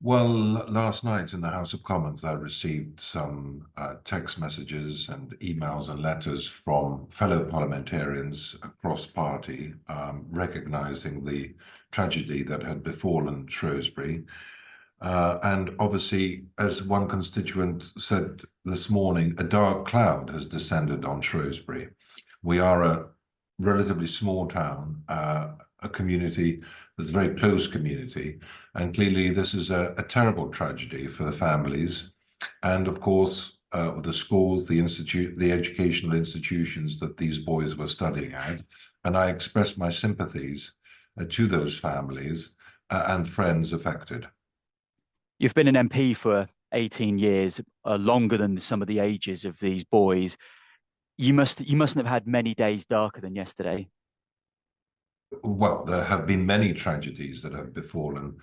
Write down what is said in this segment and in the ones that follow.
Well, last night in the House of Commons, I received some text messages and emails and letters from fellow parliamentarians across party, recognizing the tragedy that had befallen Shrewsbury. And obviously, as one constituent said this morning, a dark cloud has descended on Shrewsbury. We are a relatively small town, a community that's a very close community, and clearly this is a terrible tragedy for the families, and of course the schools, the educational institutions that these boys were studying at. And I express my sympathies to those families and friends affected. You've been an MP for 18 years, longer than some of the ages of these boys. You mustn't have had many days darker than yesterday. Well, there have been many tragedies that have befallen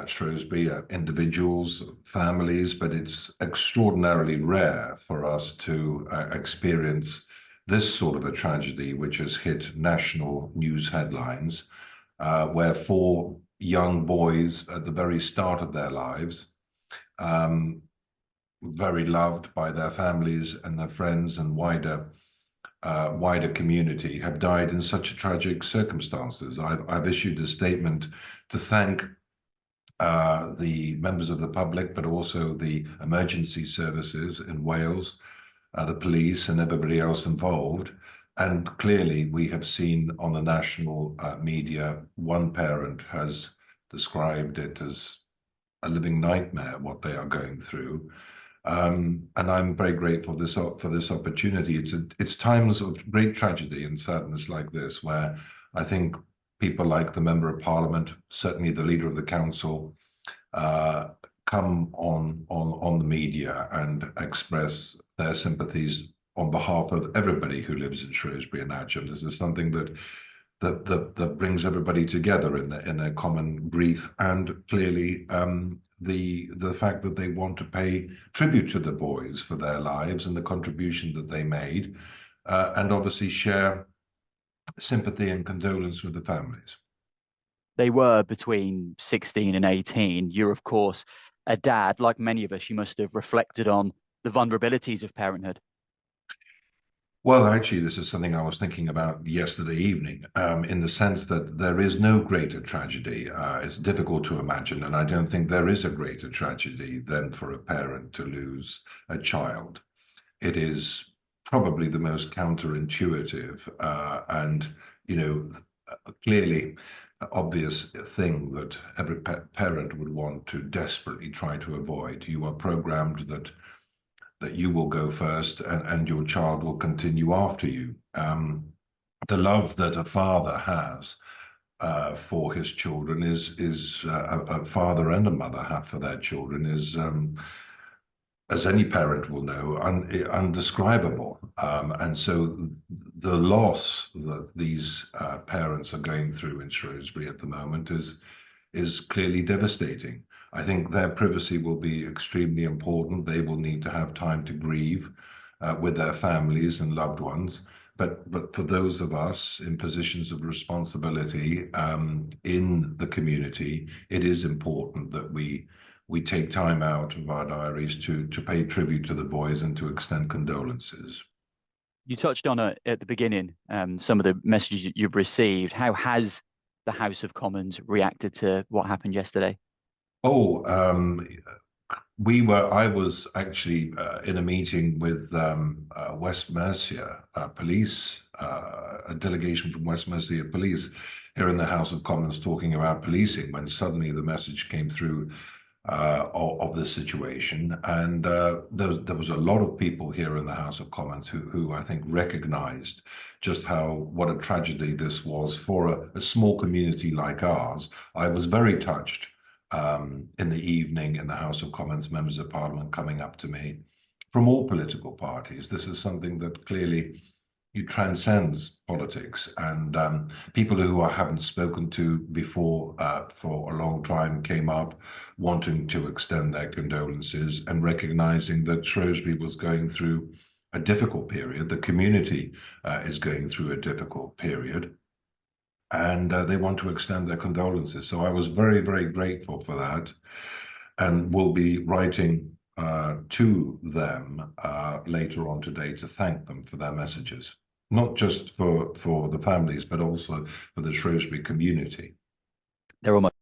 Shrewsbury, individuals, families, but it's extraordinarily rare for us to experience this sort of a tragedy, which has hit national news headlines, where four young boys at the very start of their lives, um, very loved by their families and their friends and wider community, have died in such tragic circumstances. I've issued a statement to thank the members of the public, but also the emergency services in Wales, the police, and everybody else involved. And clearly, we have seen on the national media, one parent has described it as a living nightmare, what they are going through. And I'm very grateful for this opportunity. It's times of great tragedy and sadness like this where I think people like the Member of Parliament, certainly the Leader of the Council, uh, come on the media and express their sympathies on behalf of everybody who lives in Shrewsbury and Atcham. This is something that brings everybody together in their common grief, and clearly the fact that they want to pay tribute to the boys for their lives and the contribution that they made, and obviously share sympathy and condolence with the families. They were between 16 and 18. You're, of course, a dad. Like many of us, you must have reflected on the vulnerabilities of parenthood. Well, actually, this is something I was thinking about yesterday evening, in the sense that there is no greater tragedy. It's difficult to imagine, and I don't think there is a greater tragedy than for a parent to lose a child. It is probably the most counterintuitive and, you know, clearly obvious thing that every parent would want to desperately try to avoid. You are programmed that you will go first and your child will continue after you. The love that a father has for his children is a father and a mother have for their children is, as any parent will know, undescribable. And so the loss that these parents are going through in Shrewsbury at the moment is clearly devastating. I think their privacy will be extremely important. They will need to have time to grieve with their families and loved ones. But for those of us in positions of responsibility in the community, it is important that we take time out of our diaries to pay tribute to the boys and to extend condolences. You touched on it at the beginning, some of the messages that you've received. How has the House of Commons reacted to what happened yesterday? Oh, I was actually in a meeting with West Mercia Police, a delegation from West Mercia Police here in the House of Commons talking about policing when suddenly the message came through of the situation. And there was a lot of people here in the House of Commons who I think recognized just what a tragedy this was for a small community like ours. I was very touched in the evening in the House of Commons, members of Parliament coming up to me from all political parties. This is something that clearly it transcends politics, and people who I haven't spoken to before for a long time came up wanting to extend their condolences and recognizing that Shrewsbury was going through a difficult period. The community is going through a difficult period, and they want to extend their condolences. So I was very, very grateful for that. and we'll be writing to them later on today to thank them for their messages, not just for the families, but also for the Shrewsbury community. They're almost